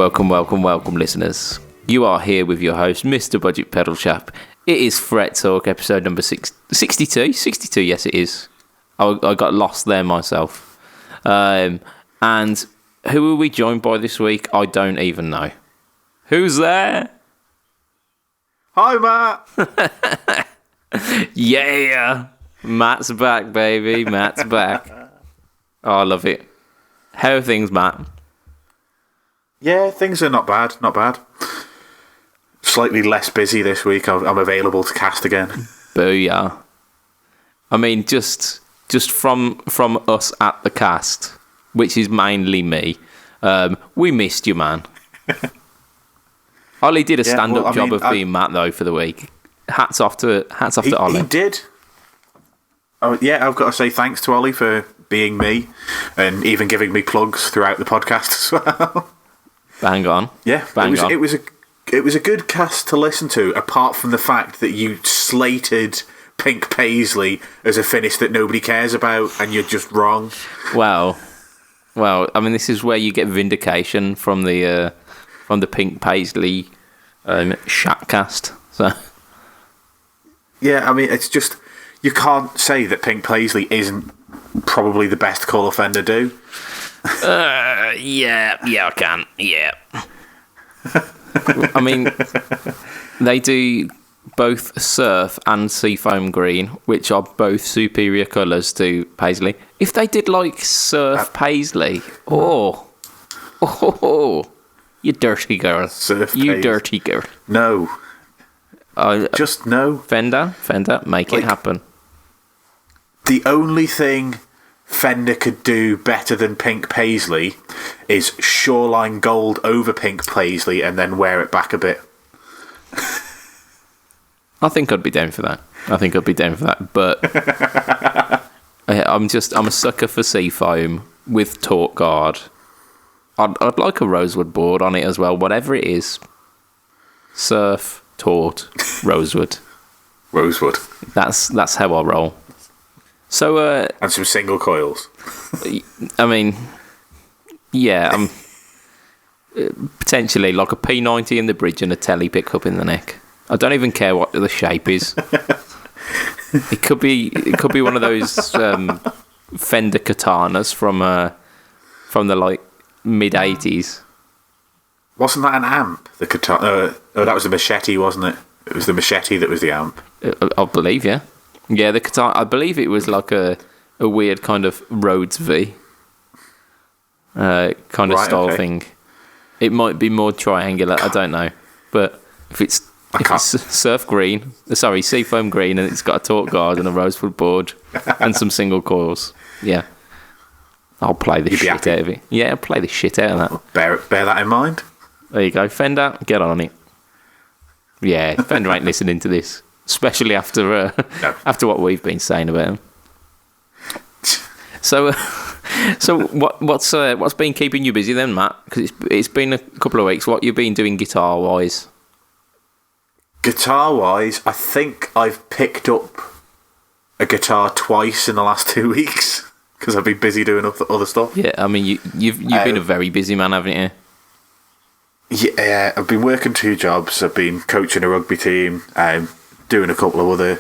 Welcome, listeners. You are here with your host, Mr. Budget Pedal Chap. It is Fret Talk, episode number 62. 62, yes, it is. I got lost there myself. And who are we joined by this week? I don't even know. Who's there? Hi, Matt. Yeah. Matt's back, baby. Matt's back. Oh, I love it. How are things, Matt? Yeah, things are not bad. Slightly less busy this week. I'm available to cast again. Booyah. I mean, just from us at the cast, which is mainly me, we missed you, man. Ollie did a stand-up job of being Matt, though, for the week. Hats off to Ollie. He did. Oh, yeah, I've got to say thanks to Ollie for being me and even giving me plugs throughout the podcast as well. Bang on. Yeah, it was a good cast to listen to, apart from the fact that you slated Pink Paisley as a finish that nobody cares about, and you're just wrong. Well, I mean, this is where you get vindication from the Pink Paisley Shatcast. So, yeah, I mean, it's just you can't say that Pink Paisley isn't probably the best Call Offender do. Yeah, I can. Yeah. I mean, they do both Surf and Seafoam Green, which are both superior colours to Paisley. If they did like Surf Paisley, you dirty girl. You dirty girl. No. Just no. Fender, make it happen. The only thing Fender could do better than Pink Paisley is Shoreline Gold over Pink Paisley and then wear it back a bit. I think I'd be down for that. But I'm a sucker for Seafoam with Torque Guard. I'd like a rosewood board on it as well, whatever it is. Surf, Taut, rosewood. Rosewood. That's how I roll. So, and some single coils. I mean, yeah, I'm potentially like a P90 in the bridge and a telly pickup in the neck. I don't even care what the shape is. It could be one of those Fender katanas from the like mid '80s. Wasn't that an amp? The katana? That was the machete, wasn't it? It was the machete that was the amp. I believe, yeah. Yeah, the katana. I believe it was like a weird kind of Rhodes V kind of style thing. It might be more triangular. I don't know, but if it's Seafoam Green, and it's got a Torque Guard and a rosewood board and some single coils, yeah, I'll play the shit out of it. Yeah, I'll play the shit out of that. Bear that in mind. There you go, Fender. Get on it. Yeah, Fender ain't listening to this. Especially after what we've been saying about him. So what's been keeping you busy then, Matt? Because it's been a couple of weeks. What you've been doing guitar wise? Guitar wise, I think I've picked up a guitar twice in the last 2 weeks because I've been busy doing other stuff. Yeah, I mean you've been a very busy man, haven't you? Yeah, I've been working 2 jobs. I've been coaching a rugby team. Doing a couple of other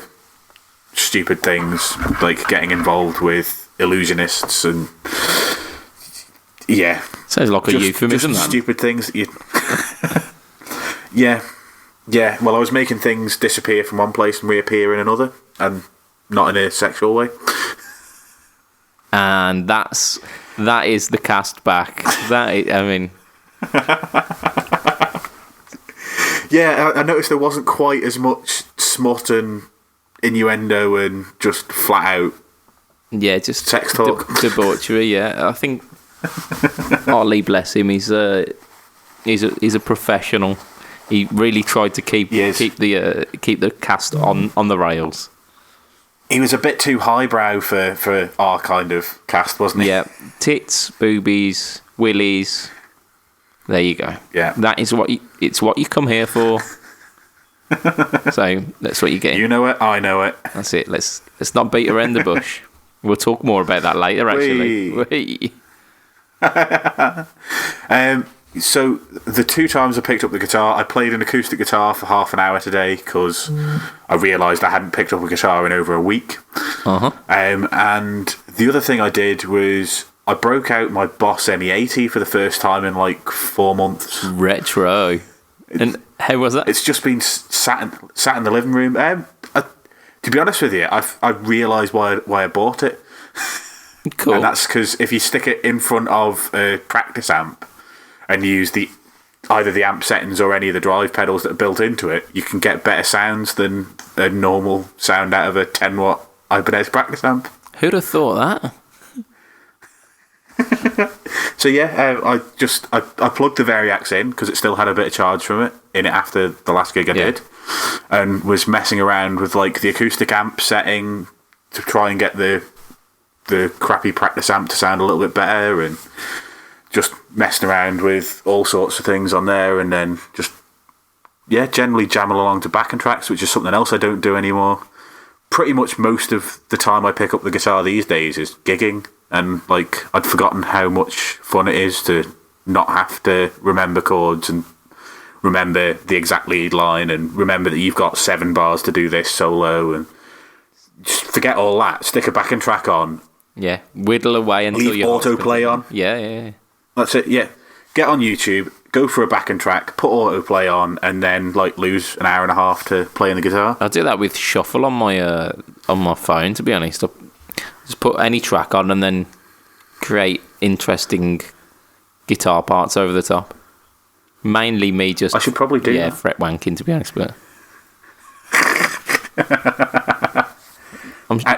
stupid things, like getting involved with illusionists and yeah. Sounds like a euphemism. Just stupid things. Yeah. Well, I was making things disappear from one place and reappear in another, and not in a sexual way. And that is the cast back. Yeah, I noticed there wasn't quite as much smut and innuendo and just flat out just sex talk. Debauchery, yeah. I think Ollie, bless him, he's a professional. He really tried to keep the cast on the rails. He was a bit too highbrow for our kind of cast, wasn't he? Yeah. Tits, boobies, willies. There you go. Yeah. That is what you come here for. So that's what you get. You know it, I know it. That's it. Let's not beat around the bush. We'll talk more about that later, actually. So the 2 times I picked up the guitar, I played an acoustic guitar for half an hour today because I realised I hadn't picked up a guitar in over a week. And the other thing I did was I broke out my Boss ME80 for the first time in like 4 months. Retro. And how was that? It's just been sat in the living room. To be honest with you, I realised why I bought it. Cool. And that's because if you stick it in front of a practice amp and use either the amp settings or any of the drive pedals that are built into it, you can get better sounds than a normal sound out of a 10-watt Ibanez practice amp. Who'd have thought that? So yeah, I plugged the Variax in because it still had a bit of charge from it in it after the last gig I did, and was messing around with like the acoustic amp setting to try and get the crappy practice amp to sound a little bit better, and just messing around with all sorts of things on there, and then just generally jamming along to backing tracks, which is something else I don't do anymore. Pretty much most of the time I pick up the guitar these days is gigging, and like I'd forgotten how much fun it is to not have to remember chords and remember the exact lead line and remember that you've got 7 bars to do this solo, and just forget all that. Stick a backing track on. Yeah, whittle away until you autoplay on. Yeah. That's it. Yeah, get on YouTube, go for a backing track, put autoplay on, and then like lose an hour and a half to playing the guitar. I do that with shuffle on my phone. To be honest, I just put any track on and then create interesting guitar parts over the top. Mainly me just. I should probably do that. Fret wanking, to be honest, but.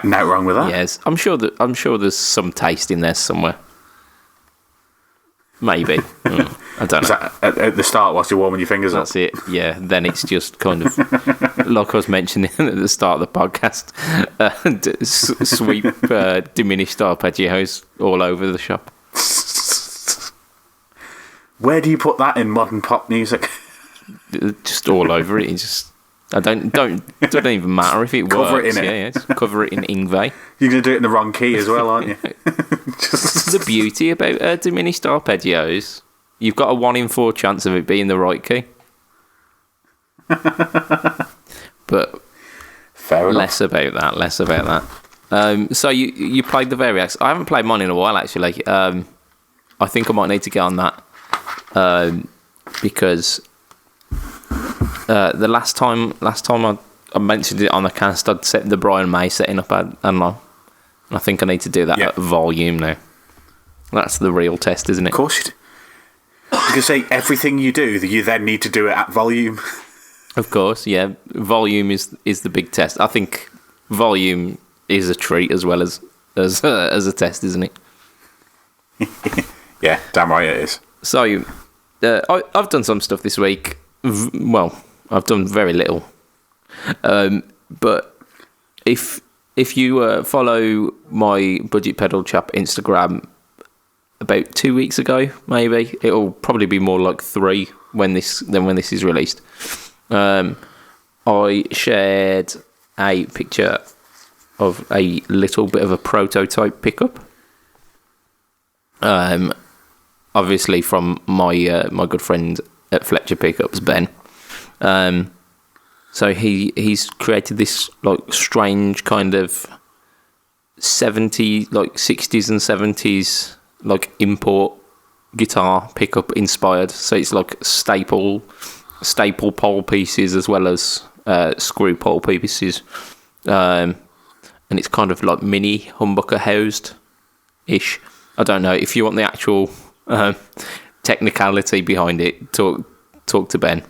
No wrong with that. Yes, I'm sure there's some taste in there somewhere. Maybe. I don't know. Is that at the start whilst you're warming your fingers up? That's it. Yeah. Then it's just kind of like I was mentioning at the start of the podcast. Sweep diminished arpeggios all over the shop. Where do you put that in modern pop music? Just all over it. It's just. I don't even matter if it cover works. It in it. Just cover it in Ingve. You're going to do it in the wrong key as well, aren't you? The beauty about diminished arpeggios, you've got a 1 in 4 chance of it being the right key. But fair enough. Less about that. So you played the Variax. I haven't played mine in a while, actually. I think I might need to get on that because. The last time I mentioned it on the cast, I'd set the Brian May setting up and I think I need to do that at volume now. That's the real test, isn't it? Of course you do. You can say everything you do, that you then need to do it at volume. Of course, yeah. Volume is the big test. I think volume is a treat as well as a test, isn't it? Yeah, damn right it is. So, I've done some stuff this week. Well, I've done very little, but if you follow my Budget Pedal Chap Instagram about 2 weeks ago, maybe it'll probably be more like 3 when this is released. I shared a picture of a little bit of a prototype pickup. Obviously from my good friend at Fletcher Pickups, Ben. So he's created this like strange kind of 60s and 70s like import guitar pickup inspired. So it's like staple pole pieces as well as screw pole pieces, and it's kind of like mini humbucker housed ish. I don't know if you want the actual technicality behind it. Talk to Ben.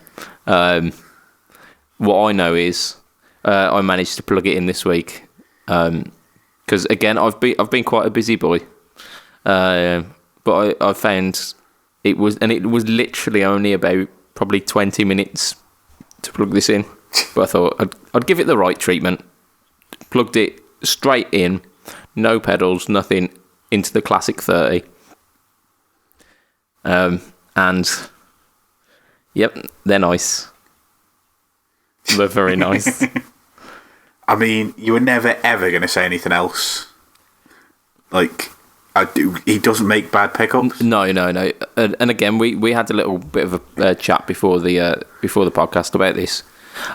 What I know is I managed to plug it in this week because again I've been quite a busy boy, but I found it was literally only about probably 20 minutes to plug this in. But I thought I'd give it the right treatment. Plugged it straight in, no pedals, nothing, into the Classic 30. And yep, they're nice. They're very nice. I mean, you were never ever going to say anything else. Like, He doesn't make bad pickups. No. And again, we had a little bit of a chat before the podcast about this,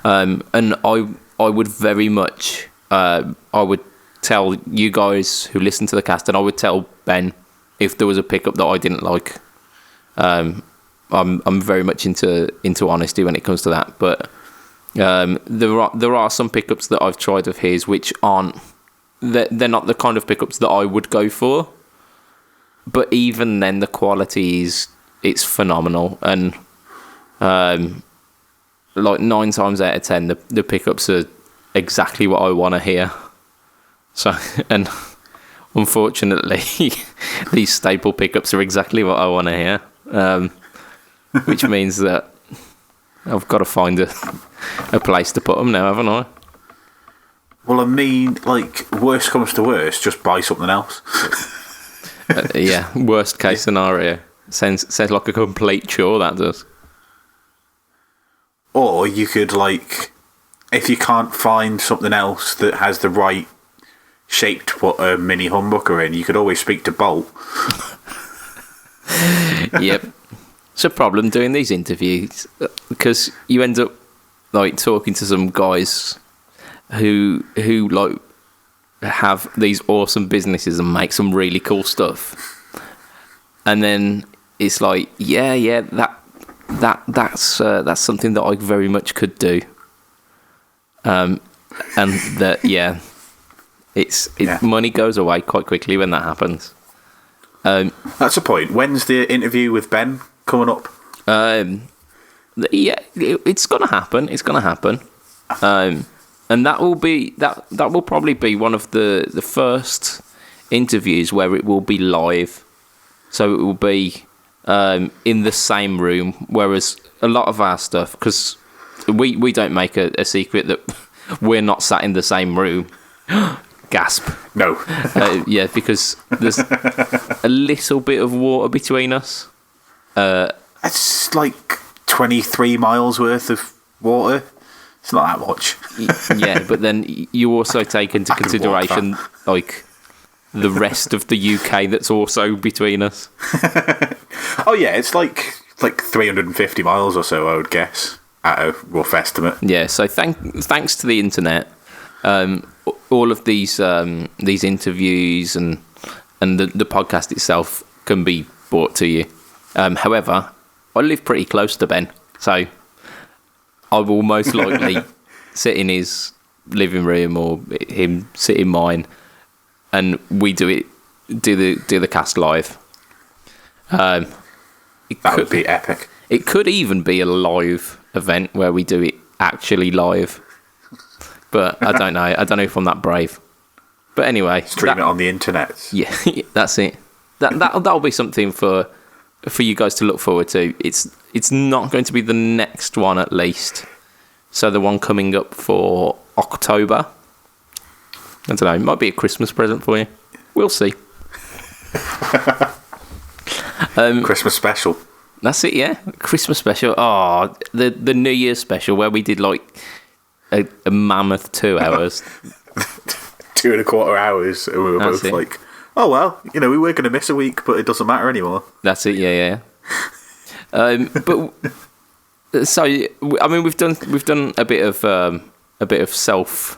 and I would very much I would tell you guys who listen to the cast, and I would tell Ben if there was a pickup that I didn't like. I'm very much into honesty when it comes to that, but there are some pickups that I've tried of his which aren't. They're not the kind of pickups that I would go for. But even then, the quality it's phenomenal, and like 9 times out of 10, the pickups are exactly what I want to hear. So, and unfortunately, these staple pickups are exactly what I want to hear, which means that I've got to find a place to put them now, haven't I? Well, I mean, like, worst comes to worst, just buy something else. Yeah, worst case scenario. Sounds like a complete chore, that does. Or you could, like, if you can't find something else that has the right shape to put a mini humbucker in, you could always speak to Bolt. Yep. It's a problem doing these interviews because you end up, like, talking to some guys who like, have these awesome businesses and make some really cool stuff, and then it's like, that's something that I very much could do, and that money goes away quite quickly when that happens. That's the point. When's the interview with Ben coming up? It's gonna happen. And that will probably be one of the first interviews where it will be live. So it will be in the same room, whereas a lot of our stuff, because we don't make a secret that we're not sat in the same room. Gasp. No. Because there's a little bit of water between us. It's like 23 miles worth of water. It's not that much. Yeah, but then you also take into consideration like the rest of the UK that's also between us. Oh yeah, it's like 350 miles or so, I would guess, at a rough estimate. Yeah, so thanks to the internet, all of these interviews and the podcast itself can be brought to you. However, I live pretty close to Ben, so I will most likely sit in his living room or him sit in mine, and we do the cast live. That would be epic. It could even be a live event where we do it actually live, but I don't know. I don't know if I'm that brave. But anyway, stream it on the internet. Yeah, that's it. That'll be something for you guys to look forward to. It's not going to be the next one, at least. So the one coming up for October, I don't know, it might be a Christmas present for you. We'll see. Christmas special. That's it, yeah. Christmas special. Oh, the New Year's special where we did like a mammoth 2 hours. 2.25 hours, and we were both like, oh well, we were going to miss a week, but it doesn't matter anymore. That's it, yeah. But so I mean, we've done a bit of self,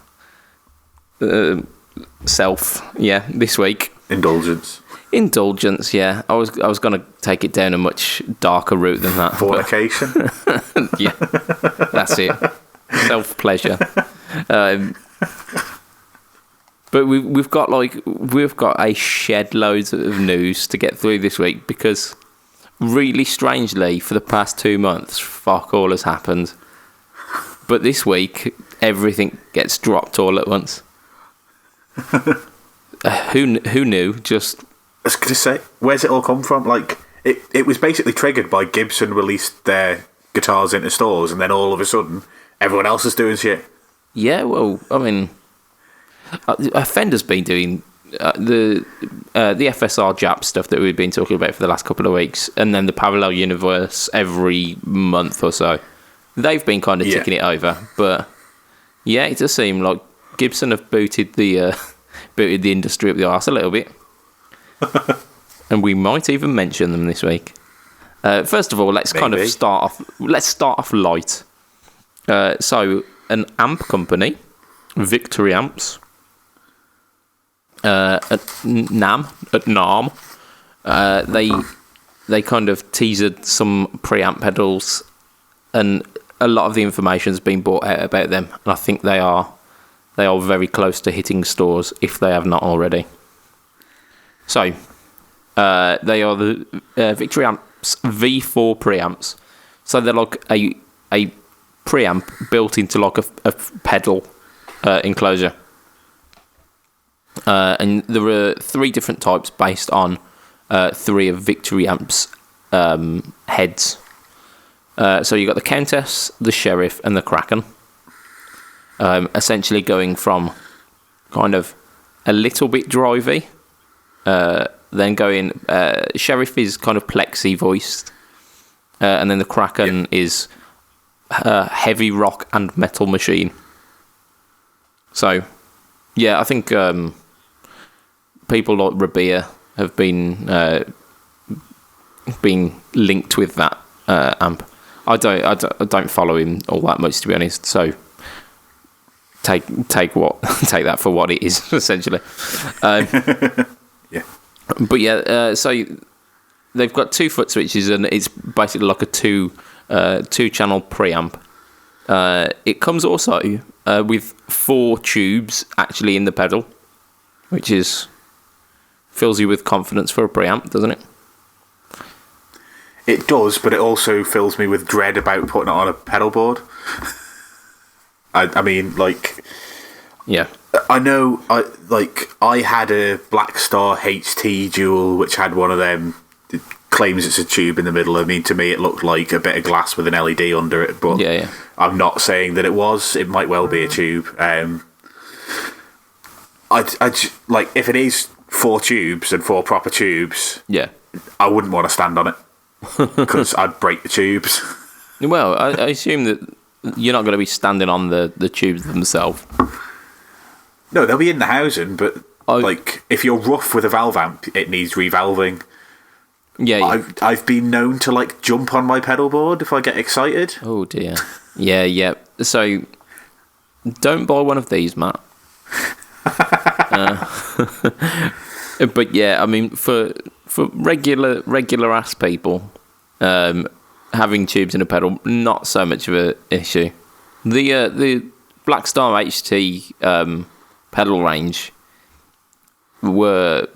this week. Indulgence, yeah. I was going to take it down a much darker route than that. Fornication. Yeah, that's it. Self pleasure. But we've got a shed loads of news to get through this week because, really strangely, for the past 2 months, fuck all has happened. But this week, everything gets dropped all at once. Who knew? Just, I was going to say, where's it all come from? Like, it was basically triggered by Gibson released their guitars into stores, and then all of a sudden, everyone else is doing shit. Yeah, well, I mean, Fender's been doing the FSR Jap stuff that we've been talking about for the last couple of weeks, and then the Parallel Universe every month or so. They've been kind of ticking it over, but yeah, it does seem like Gibson have booted the industry up the arse a little bit. And we might even mention them this week. First of all, let's kind of start off. Let's start off light. So, an amp company, Victory Amps, at NAMM, they kind of teased some preamp pedals, and a lot of the information has been brought out about them. And I think they are very close to hitting stores if they have not already. So, they are the Victory Amps V4 preamps. So they're like a preamp built into like a pedal enclosure. And there are 3 different types based on 3 of Victory Amps' heads. So you've got the Countess, the Sheriff, and the Kraken. Essentially going from kind of a little bit drivey, then going... Sheriff is kind of plexi voiced, and then the Kraken is heavy rock and metal machine. So, yeah, I think people like Rabea have been linked with that amp. I don't follow him all that much, to be honest. So take that for what it is, essentially. Yeah. But yeah, so they've got 2 foot switches, and it's basically like a two channel preamp. It comes also with 4 tubes actually in the pedal, which fills you with confidence for a preamp, doesn't it? It does, but it also fills me with dread about putting it on a pedal board. I mean, like... Yeah. I know, I had a Black Star HT Dual, which had one of them. It claims it's a tube in the middle. I mean, to me, it looked like a bit of glass with an LED under it, but yeah. I'm not saying that it was. It might well be a tube. Like, if it is 4 tubes and 4 proper tubes, yeah, I wouldn't want to stand on it because I'd break the tubes. Well, I assume that you're not going to be standing on the tubes themselves. No, they'll be in the housing, but like if you're rough with a valve amp, it needs revalving. Yeah. I've been known to like jump on my pedal board if I get excited. Oh dear. Yeah. So don't buy one of these, Matt. But yeah, I mean, for regular ass people, having tubes in a pedal, not so much of an issue. The Black Star HT pedal range were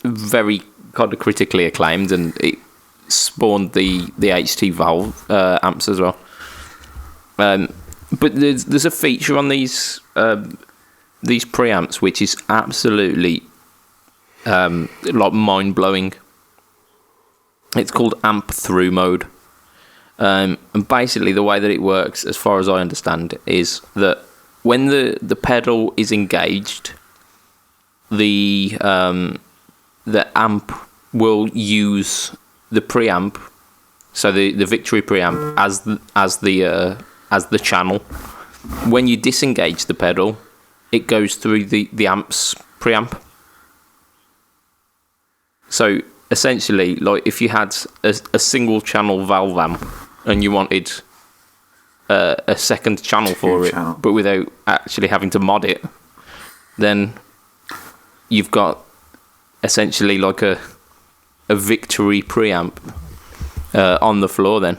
very kind of critically acclaimed, and it spawned the HT valve amps as well. But there's a feature on these preamps which is absolutely like mind blowing. It's called amp through mode, and basically the way that it works, as far as I understand, is that when the pedal is engaged, the amp will use the preamp, so the Victory preamp as the channel. When you disengage the pedal, it goes through the amp's preamp. So essentially, like if you had a single channel valve amp and you wanted a second channel for it, but without actually having to mod it, then you've got essentially like a Victory preamp on the floor then.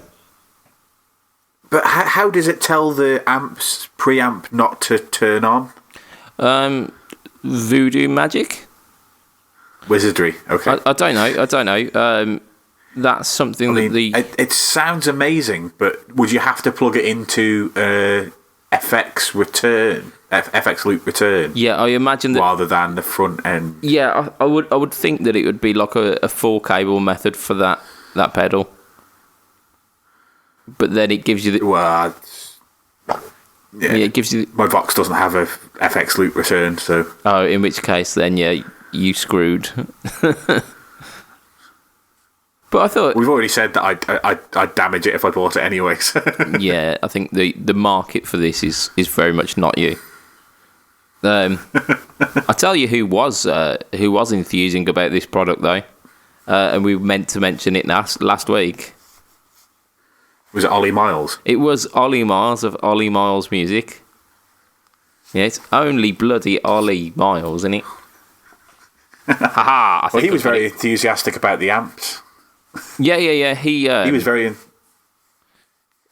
But how does it tell the amp's preamp not to turn on? Voodoo magic? Wizardry, okay. I don't know. That's something It sounds amazing, but would you have to plug it into FX loop return? Yeah, I imagine that, rather than the front end. Yeah, I would think that it would be like a 4-cable method for that pedal. But then it gives you the... Well, yeah, it gives you... My Vox doesn't have a FX loop return, so... Oh, in which case then, yeah, you screwed. But I thought... We've already said that I'd damage it if I bought it anyways. Yeah, I think the market for this is very much not you. I tell you who was enthusing about this product though, and we meant to mention it last week. Was it Ollie Miles? It was Ollie Miles of Ollie Miles Music. Yeah, it's only bloody Ollie Miles, isn't it? Haha! Well, he was very enthusiastic about the amps. Yeah. He was very.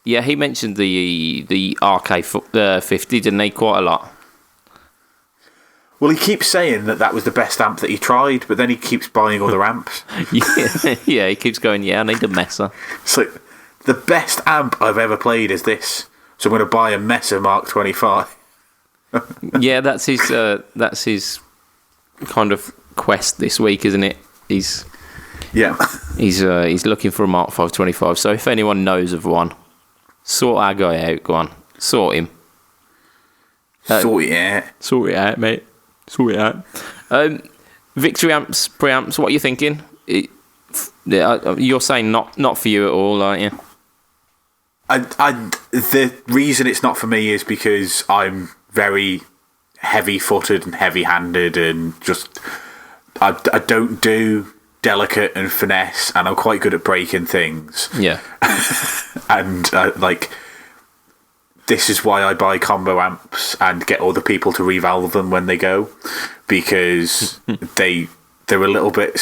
Yeah, he mentioned the RK50, didn't he? Quite a lot. Well, he keeps saying that was the best amp that he tried, but then he keeps buying other amps. yeah, he keeps going, yeah, I need a Messer. It's like, the best amp I've ever played is this, so I'm going to buy a Messer Mark 25. Yeah, that's his kind of quest this week, isn't it? He's looking for a Mark 525, so if anyone knows of one, sort our guy out, go on, sort him. Sort it out, mate. Sort it out. Victory amps, preamps. What are you thinking? You're saying not for you at all, aren't you? The reason it's not for me is because I'm very heavy-footed and heavy-handed, and just I don't do delicate and finesse, and I'm quite good at breaking things. Yeah, and this is why I buy combo amps and get other people to revalve them when they go, because they're a little bit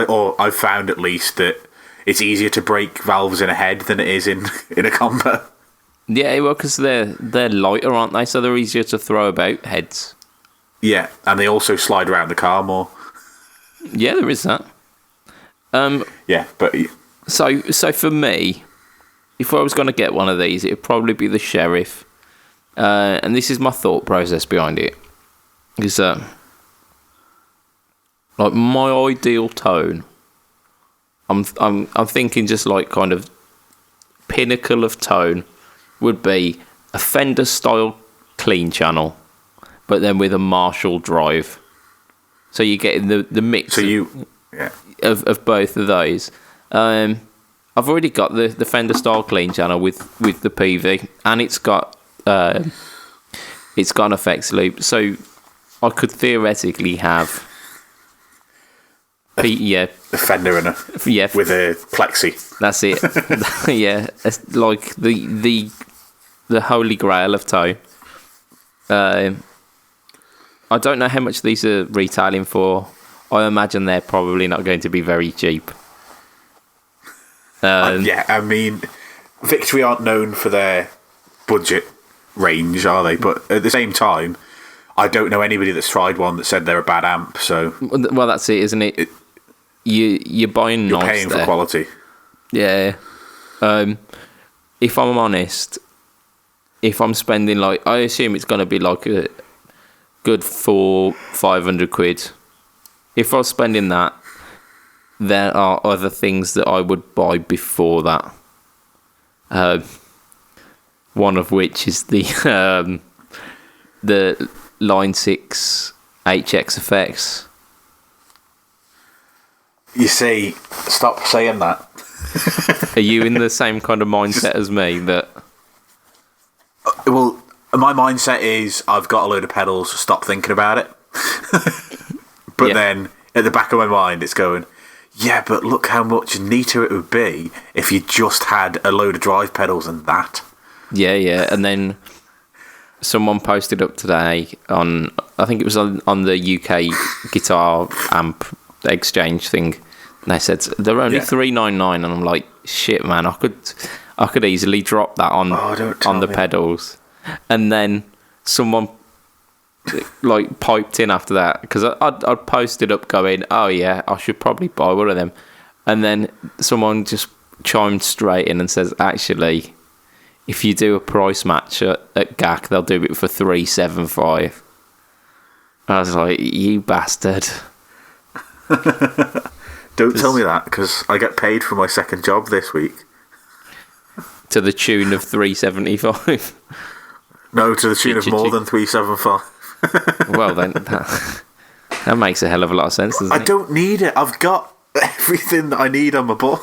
or I've found at least that it's easier to break valves in a head than it is in a combo. Yeah, well, because they're lighter, aren't they? So they're easier to throw about heads. Yeah, and they also slide around the car more. Yeah, there is that. Yeah, but so for me, if I was going to get one of these, it would probably be the Sheriff, and this is my thought process behind it. Is like my ideal tone. I'm thinking just like kind of pinnacle of tone would be a Fender style clean channel, but then with a Marshall drive. So you get the mix. So of both of those. I've already got the Fender style clean channel with the PV, and it's got an effects loop, so I could theoretically have a Fender and with a plexi. That's it. Yeah, it's like the holy grail of tone. I don't know how much these are retailing for. I imagine they're probably not going to be very cheap. Yeah, I mean, Victory aren't known for their budget range, are they? But at the same time, I don't know anybody that's tried one that said they're a bad amp. So, well, that's it, isn't it? You're buying you're nice paying there. For quality. Yeah. If I'm honest, if I'm spending like, I assume it's going to be like a good 400-500 quid. If I was spending that, there are other things that I would buy before that. One of which is the Line 6 HX effects. You see, stop saying that. Are you in the same kind of mindset as me? That well, my mindset is I've got a load of pedals, stop thinking about it. But then at the back of my mind it's going, yeah, but look how much neater it would be if you just had a load of drive pedals and that. Yeah. And then someone posted up today on, I think it was on the UK guitar amp exchange thing, and they said they're only $399, and I'm like, shit, man, I could easily drop that on the pedals. And then someone like piped in after that, because I'd posted up going, oh yeah, I should probably buy one of them, and then someone just chimed straight in and says, actually, if you do a price match at GAC, they'll do it for $375. I was like, you bastard. Don't tell me that, because I get paid for my second job this week. To the tune of $375. No, to the tune of more than $375. Well, then that makes a hell of a lot of sense, doesn't it? I don't need it. I've got everything that I need on my board.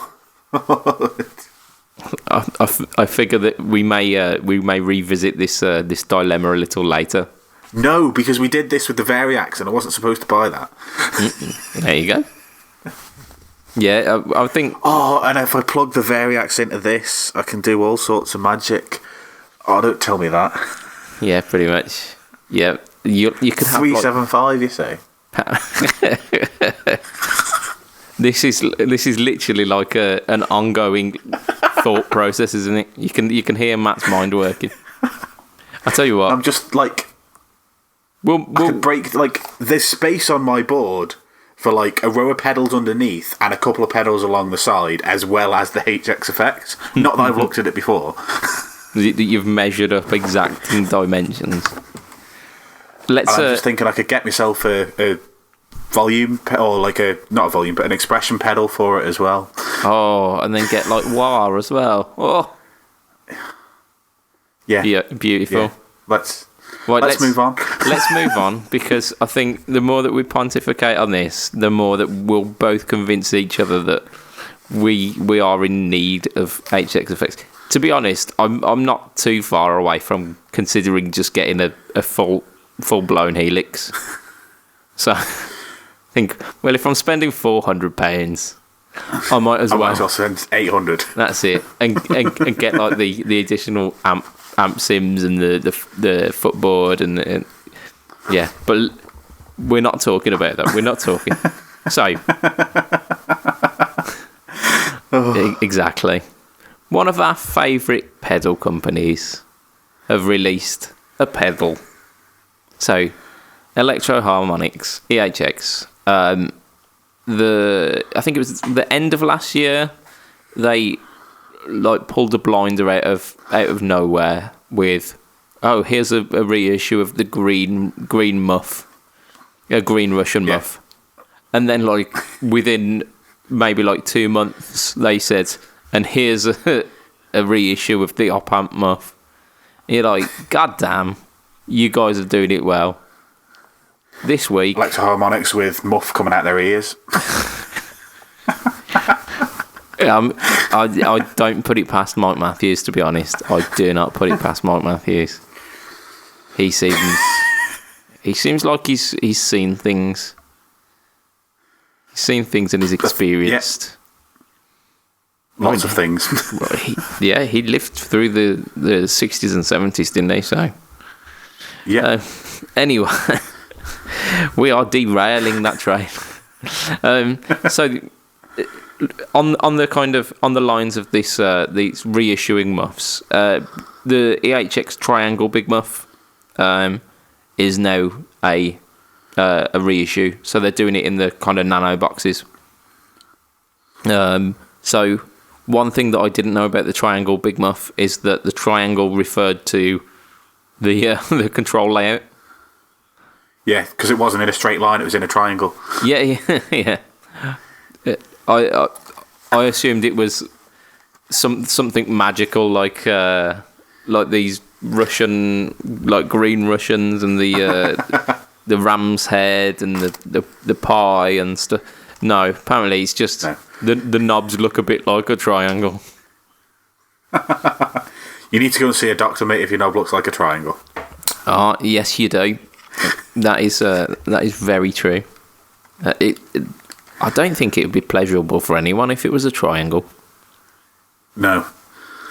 I figure that we may revisit this dilemma a little later. No, because we did this with the Variax and I wasn't supposed to buy that. There you go. Yeah, I think... Oh, and if I plug the Variax into this, I can do all sorts of magic. Oh, don't tell me that. Yeah, pretty much. Yeah, you could have... 375, you say? This is literally like an ongoing thought process, isn't it? You can hear Matt's mind working. I tell you what, I'm just like, I could break there's space on my board for like a row of pedals underneath and a couple of pedals along the side, as well as the HX effects. Not that I've looked at it before. That you've measured up exacting dimensions. I'm just thinking I could get myself a volume or not a volume but an expression pedal for it as well. Oh, and then get like wah as well. Oh, yeah, beautiful. Yeah. Let's move on. Let's move on, because I think the more that we pontificate on this, the more that we'll both convince each other that we are in need of HX effects. To be honest, I'm not too far away from considering just getting a full blown Helix. So I think, well, if I'm spending £400, I might as well spend 800. That's it, and get like the additional amp sims and the footboard and yeah. But we're not talking about that. We're not talking. So exactly, one of our favourite pedal companies have released a pedal. So Electro Harmonix EHX. I think it was the end of last year, they like pulled a blinder out of nowhere with, oh, here's a reissue of the green muff, a green Russian muff, and then like within maybe like 2 months they said, and here's a reissue of the op amp muff. And you're like, God damn, you guys are doing it well. This week, Electro Harmonix with muff coming out their ears. I don't put it past Mike Matthews, to be honest. I do not put it past Mike Matthews. He seems like he's seen things. He's seen things and he's experienced. Lots of things. He lived through the 60s and 70s, didn't he? So yeah. Anyway. We are derailing that train. So, on the lines of this these reissuing muffs, the EHX Triangle Big Muff is now a reissue. So they're doing it in the kind of nano boxes. So one thing that I didn't know about the Triangle Big Muff is that the triangle referred to the control layout. Yeah, because it wasn't in a straight line; it was in a triangle. Yeah. I assumed it was something magical, like these Russian, like green Russians, and the ram's head and the pie and stuff. No, apparently it's just the knobs look a bit like a triangle. You need to go and see a doctor, mate, if your knob looks like a triangle. Yes, you do. That is very true. I don't think it would be pleasurable for anyone if it was a triangle. No,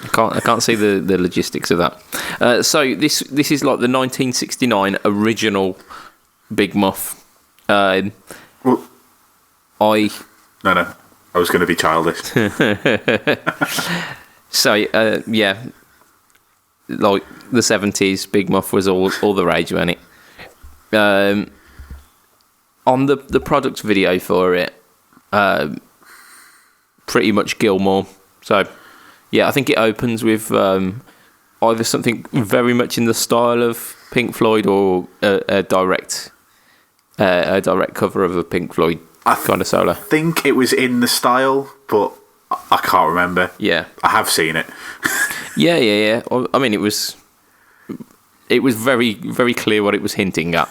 I can't see the logistics of that. So this is like the 1969 original Big Muff. No. I was going to be childish. So yeah, like the 70s, Big Muff was all the rage, wasn't it? On the product video for it, pretty much Gilmour. So yeah, I think it opens with either something very much in the style of Pink Floyd or a direct cover of a Pink Floyd kind of solo. I think it was in the style, but I can't remember. Yeah, I have seen it. Yeah. I mean, it was very, very clear what it was hinting at.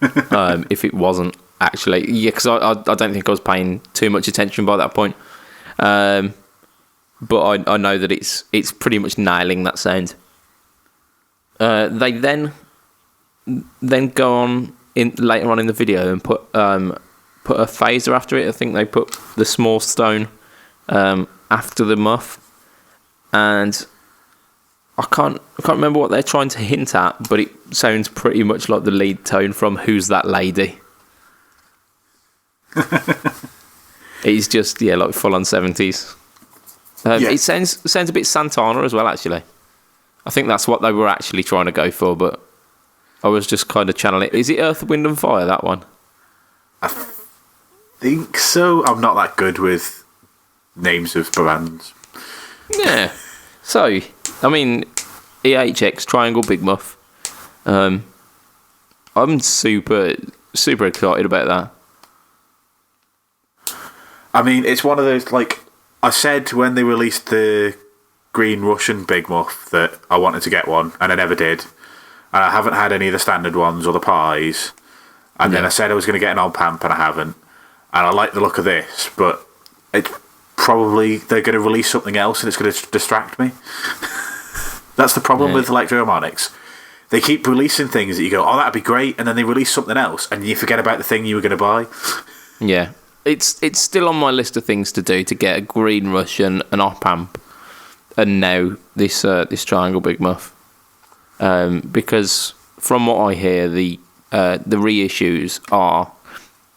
If it wasn't actually, because I don't think I was paying too much attention by that point. But I know that it's pretty much nailing that sound. They then then go on in later on in the video and put a phaser after it. I think they put the small stone after the muff, and I can't remember what they're trying to hint at, but it sounds pretty much like the lead tone from "Who's That Lady?" It's just like full on 70s. It sounds a bit Santana as well, actually. I think that's what they were actually trying to go for, but I was just kind of channeling it. Is it Earth, Wind and Fire, that one? I think so. I'm not that good with names of bands. Yeah. So, I mean, EHX, Triangle Big Muff. I'm super, super excited about that. I mean, it's one of those, like, I said when they released the Green Russian Big Muff that I wanted to get one, and I never did. And I haven't had any of the standard ones or the pies. And then I said I was going to get an old pamp, and I haven't. And I like the look of this, but it's probably they're going to release something else and it's going to distract me. That's the problem with Electro-Harmonix. They keep releasing things that you go, oh, that'd be great, and then they release something else, and you forget about the thing you were going to buy. Yeah. It's still on my list of things to do, to get a Green Russian, an op amp, and now this Triangle Big Muff. Because from what I hear, the reissues are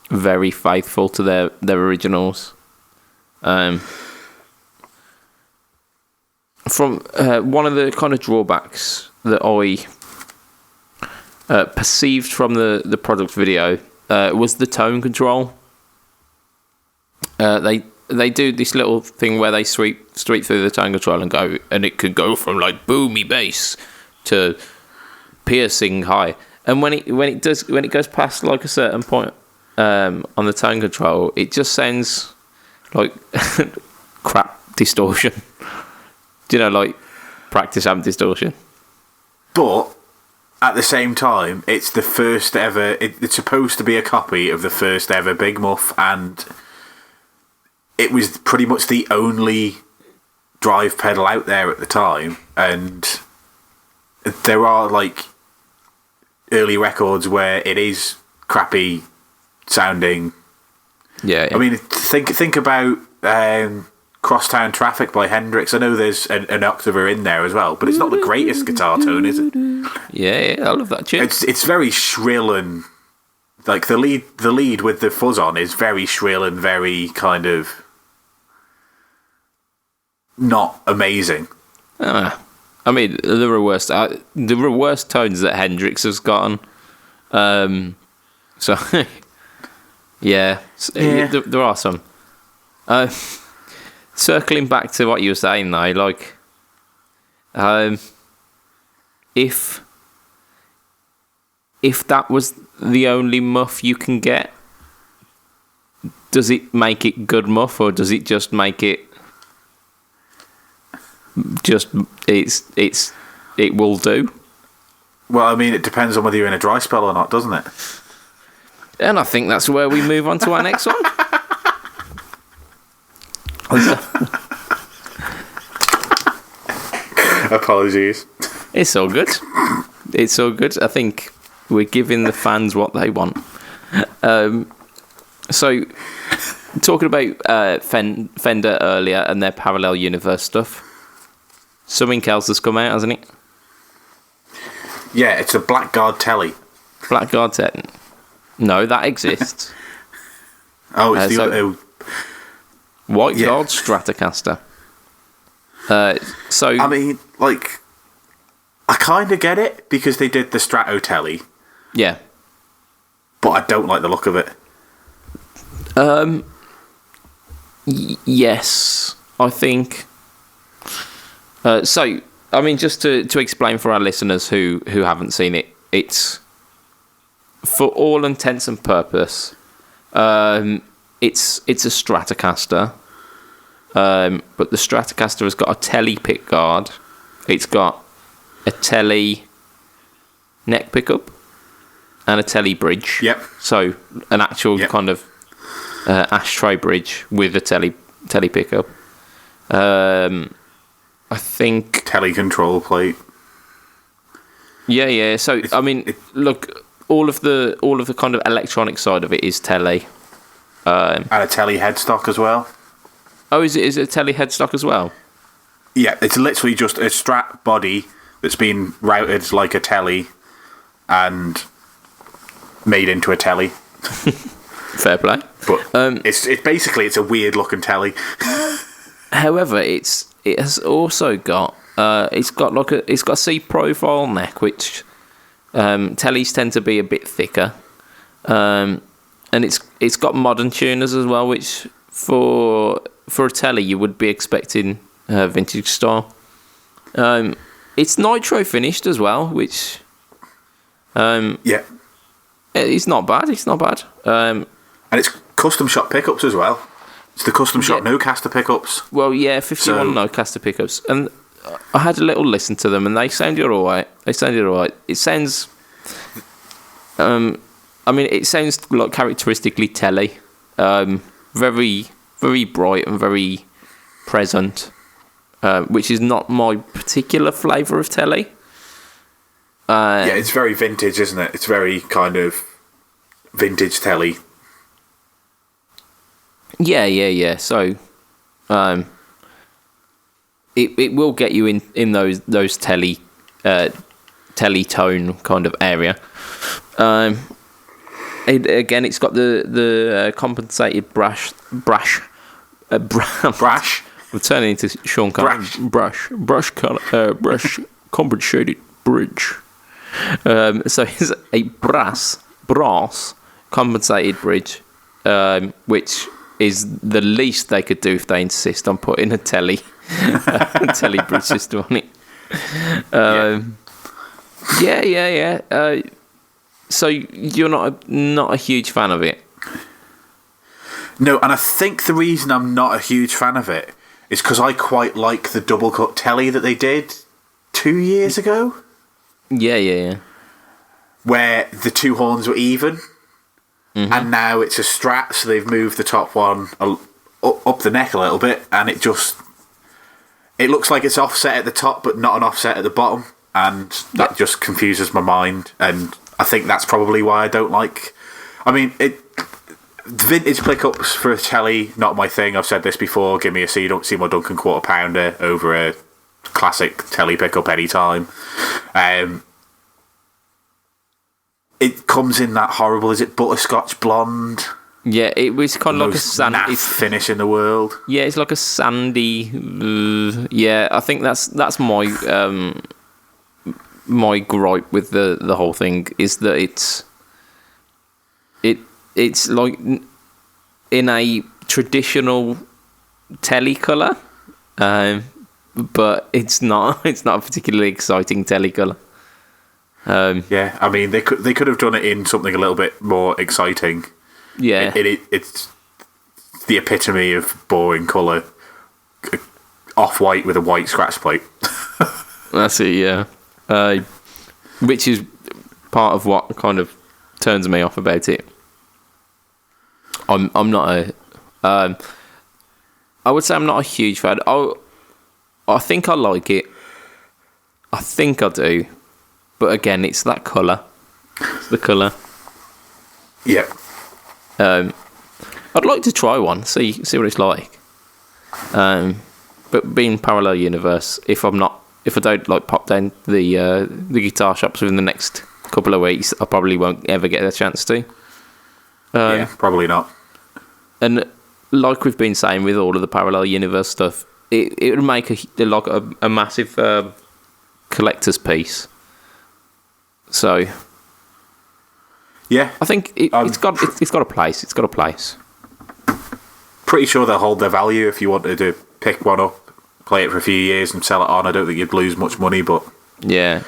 very faithful to their originals. From one of the kind of drawbacks that I perceived from the product video was the tone control. They do this little thing where they sweep through the tone control and go, and it could go from like boomy bass to piercing high. And when it goes past like a certain point on the tone control, it just sounds like crap distortion. Do you know, like practice amp distortion? But at the same time, it's the first ever. It's supposed to be a copy of the first ever Big Muff, and it was pretty much the only drive pedal out there at the time. And there are like early records where it is crappy sounding. Yeah. I mean, think about Crosstown Traffic by Hendrix. I know there's an octaver in there as well, but it's not the greatest guitar tone, is it? Yeah, I love that tune. It's very shrill, and like the lead with the fuzz on is very shrill and very kind of not amazing. I mean, there are worse tones that Hendrix has gotten. So yeah. There are some. Circling back to what you were saying though, like, if that was the only muff you can get, does it make it good muff, or does it just make it it will do? Well, I mean, it depends on whether you're in a dry spell or not, doesn't it? And I think that's where we move on to our next one. Apologies. It's all good. It's all good. I think we're giving the fans what they want. So, talking about Fender earlier and their parallel universe stuff, something else has come out, hasn't it? Yeah, it's a Blackguard Telly. Blackguard Telly. No, that exists. Oh, it's the White Guard Stratocaster. So I mean, like, I kind of get it because they did the Strato Telly. Yeah. But I don't like the look of it. Yes, I think. So, I mean, just to explain for our listeners who haven't seen it, it's, for all intents and purpose, it's a Stratocaster, but the Stratocaster has got a Telly pick guard. It's got a Telly neck pickup and a Telly bridge. Yep. So an actual kind of ashtray bridge with a Telly pickup. I think Telly control plate. Yeah, yeah. So I mean, look, all of the kind of electronic side of it is telly. And a telly headstock as well. Oh, is it a telly headstock as well? Yeah, it's literally just a strap body that's been routed like a telly and made into a telly. Fair play. But it's basically it's a weird looking telly. However, it has also got it's got a C profile neck, which tellies tend to be a bit thicker, and it's got modern tuners as well, which for a telly you would be expecting vintage style. It's nitro finished as well, which Yeah. it's not bad. It's not bad. And it's custom shot pickups as well. It's the custom shot no caster pickups. Well, yeah, 51 no caster pickups, and I had a little listen to them, and they sounded all right. It sounds, I mean, it sounds like characteristically telly, very, very bright and very present, which is not my particular flavour of telly. Yeah, it's very vintage, isn't it? It's very kind of vintage telly. Yeah. So, it will get you in those telly tone kind of area. It's got the compensated brash. I'm turning into Sean Connery. Brush compensated bridge. So it's a brass compensated bridge, which is the least they could do if they insist on putting a telly bridge system on it. Yeah. So you're not a huge fan of it? No, and I think the reason I'm not a huge fan of it is because I quite like the double cut telly that they did 2 years ago. Yeah. Where the two horns were even. Mm-hmm. And now it's a Strat, so they've moved the top one up the neck a little bit, and it looks like it's offset at the top, but not an offset at the bottom, and that just confuses my mind, and I think that's probably why I don't like. I mean, vintage pickups for a telly, not my thing. I've said this before. Give me a Seymour Duncan quarter pounder over a classic telly pickup anytime. It comes in that horrible, is it butterscotch blonde? Yeah, it was kind of like a sandy finish in the world. Yeah, it's like a sandy. Yeah, I think that's my my gripe with the whole thing is that it's like in a traditional telly colour, but it's not a particularly exciting telly colour. Yeah, I mean they could have done it in something a little bit more exciting. Yeah, it's the epitome of boring colour, off white with a white scratch plate. That's it. Yeah, which is part of what kind of turns me off about it. I'm not a. I would say I'm not a huge fan. I think I like it. I think I do. But again, it's that colour. It's the colour. Yeah. I'd like to try one, see what it's like. But being parallel universe, if I don't like pop down the guitar shops within the next couple of weeks, I probably won't ever get a chance to. Yeah, probably not. And like we've been saying with all of the parallel universe stuff, it would make a massive collector's piece. So, yeah, I think it's got a place. It's got a place. Pretty sure they'll hold their value if you wanted to pick one up, play it for a few years, and sell it on. I don't think you'd lose much money, but yeah.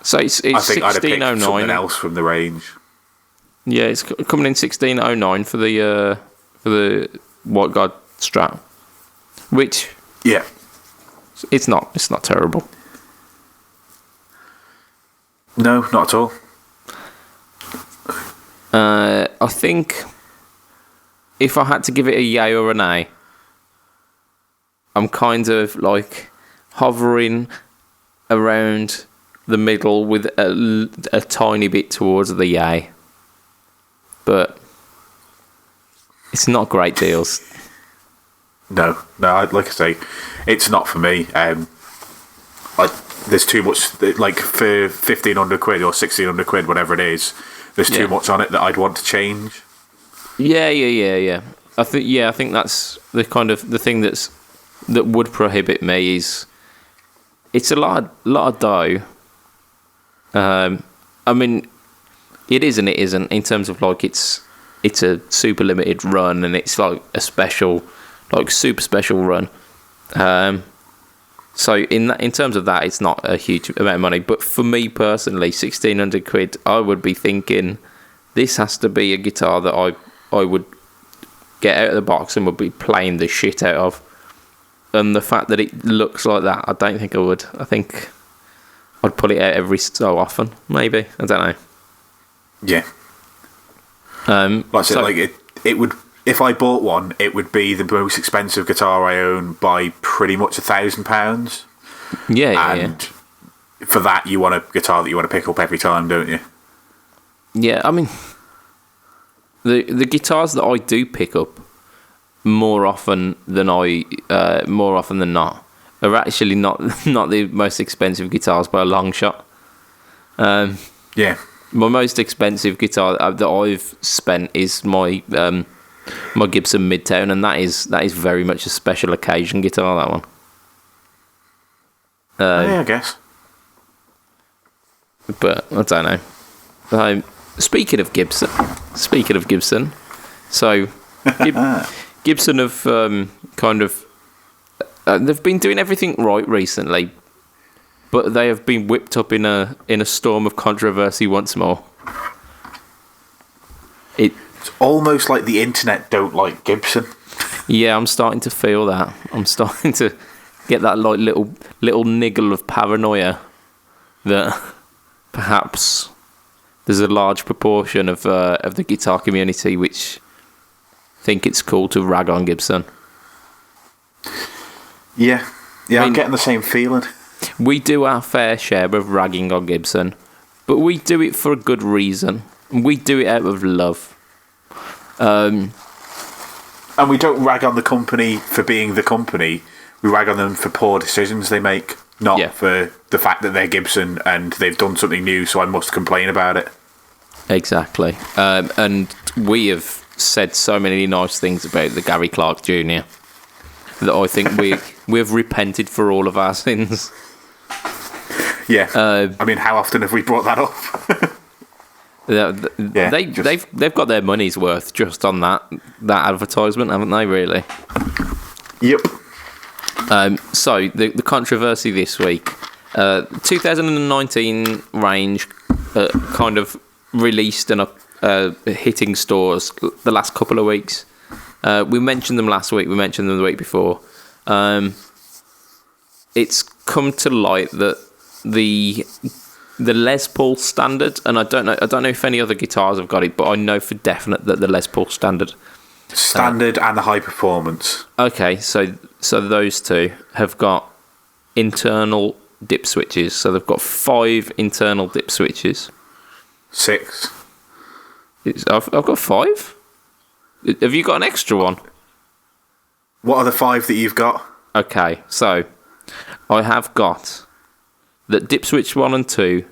So it's I think I'd have picked 1609. something else from the range. Yeah, it's coming in 1609 for the White God Strat, which yeah, it's not terrible. No, not at all. I think if I had to give it a yay or a nay, I'm kind of like hovering around the middle with a tiny bit towards the yay. But it's not great deals. No, like I say, it's not for me. There's too much, like for 1,500 quid or 1,600 quid, whatever it is, there's too much on it that I'd want to change. Yeah. I think that's the kind of the thing that would prohibit me is it's a lot of dough. I mean, it is and it isn't in terms of like it's a super limited run and it's like a special, like super special run. So in terms of that, it's not a huge amount of money. But for me personally, 1,600 quid, I would be thinking this has to be a guitar that I would get out of the box and would be playing the shit out of. And the fact that it looks like that, I don't think I would. I think I'd pull it out every so often, maybe. I don't know. Yeah. Like I said, it would. If I bought one, it would be the most expensive guitar I own by pretty much £1,000. Yeah. And for that, you want a guitar that you want to pick up every time, don't you? Yeah, I mean, the guitars that I do pick up more often than not are actually not the most expensive guitars by a long shot. Yeah. My most expensive guitar that I've spent is my Gibson Midtown, and that is very much a special occasion guitar. That one. Yeah, I guess. But I don't know. Speaking of Gibson, so Gibson have kind of they've been doing everything right recently, but they have been whipped up in a storm of controversy once more. It's almost like the internet don't like Gibson. Yeah, I'm starting to feel that. I'm starting to get that like little niggle of paranoia that perhaps there's a large proportion of the guitar community which think it's cool to rag on Gibson. Yeah, I mean, I'm getting the same feeling. We do our fair share of ragging on Gibson, but we do it for a good reason. We do it out of love. And we don't rag on the company for being the company. We rag on them for poor decisions they make, not for the fact that they're Gibson and they've done something new, so I must complain about it. Exactly. And we have said so many nice things about the Gary Clark Jr. that I think we have repented for all of our sins. Yeah. I mean, how often have we brought that up? They've got their money's worth just on that advertisement, haven't they? Really. Yep. So the controversy this week, 2019 range, kind of released and hitting stores the last couple of weeks. We mentioned them last week. We mentioned them the week before. It's come to light that the Les Paul Standard, and I don't know if any other guitars have got it, but I know for definite that the Les Paul Standard and the High Performance. Okay, so those two have got internal dip switches. So they've got 5 internal dip switches. 6. I've got 5. Have you got an extra one? What are the 5 that you've got? Okay, so I have got that dip switch 1 and 2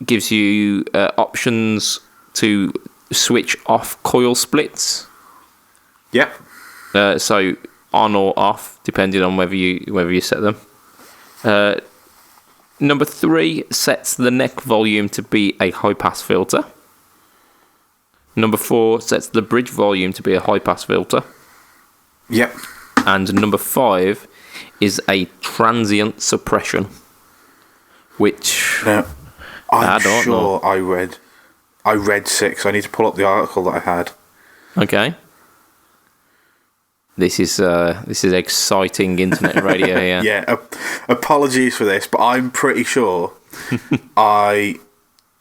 gives you options to switch off coil splits. Yep. So on or off, depending on whether you set them. Number 3 sets the neck volume to be a high pass filter. Number 4 sets the bridge volume to be a high pass filter. Yep. And number 5 is a transient suppression, which now, I'm don't sure know. I read 6. I need to pull up the article that I had. Okay. This is exciting internet radio here. Yeah, apologies for this, but I'm pretty sure I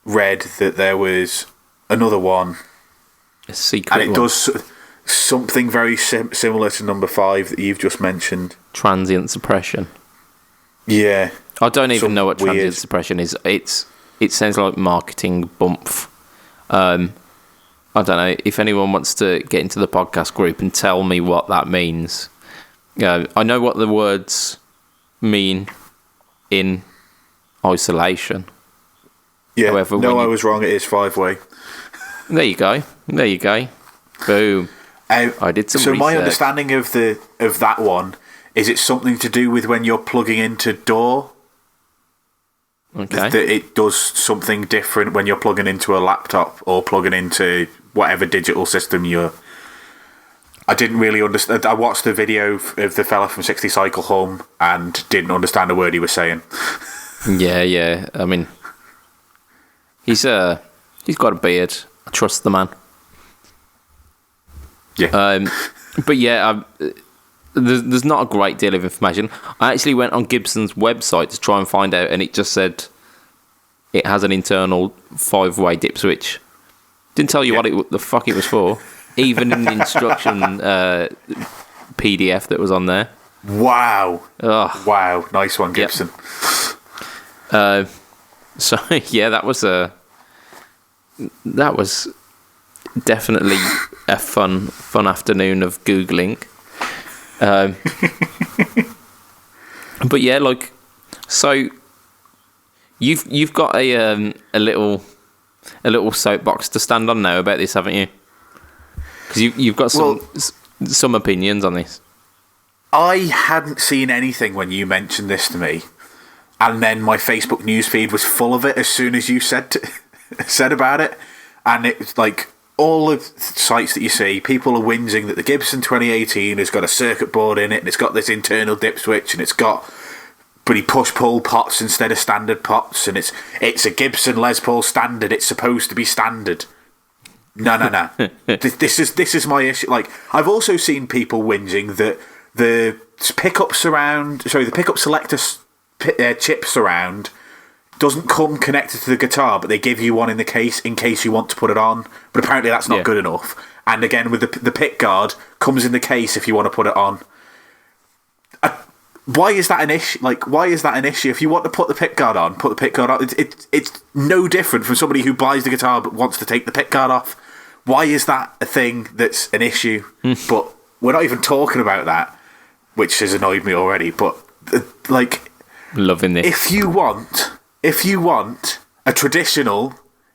read that there was another one. A secret and it does something very similar to number 5 that you've just mentioned. Transient suppression. Yeah. I don't even some know what transient weird- suppression is. It sounds like marketing bump. I don't know if anyone wants to get into the podcast group and tell me what that means. I know what the words mean in isolation. Yeah. However, no, when I you- was wrong. It is 5-way. There you go. There you go. Boom. I did some So my research. understanding of that one is it's something to do with when you're plugging into DAW. Okay. That it does something different when you're plugging into a laptop or plugging into whatever digital system you're. I didn't really understand. I watched the video of the fella from 60 Cycle Home and didn't understand a word he was saying. Yeah. I mean, he's got a beard. I trust the man. Yeah. But yeah, there's not a great deal of information. I actually went on Gibson's website to try and find out, and it just said it has an internal 5-way dip switch. Didn't tell you what the fuck it was for, even in the instruction PDF that was on there. Wow. Ugh. Wow. Nice one, Gibson. So yeah, that was definitely a fun afternoon of Googling. But yeah, like, so you've got a little soapbox to stand on now about this, haven't you? Because you've got some opinions on this. I hadn't seen anything when you mentioned this to me, and then my Facebook newsfeed was full of it as soon as you said about it, and it's like all the sites that you see, people are whinging that the Gibson 2018 has got a circuit board in it, and it's got this internal dip switch, and it's got pretty push-pull pots instead of standard pots, and it's a Gibson Les Paul standard. It's supposed to be standard. No. This is my issue. Like, I've also seen people whinging that the pickup selector chip surround doesn't come connected to the guitar, but they give you one in case you want to put it on. But apparently that's not good enough. And again, with the pick guard, comes in the case if you want to put it on. Why is that an issue? Like, why is that an issue? If you want to put the pick guard on, put the pick guard on. It's no different from somebody who buys the guitar but wants to take the pick guard off. Why is that a thing that's an issue? But we're not even talking about that, which has annoyed me already. But like, Loving this. if you want a traditional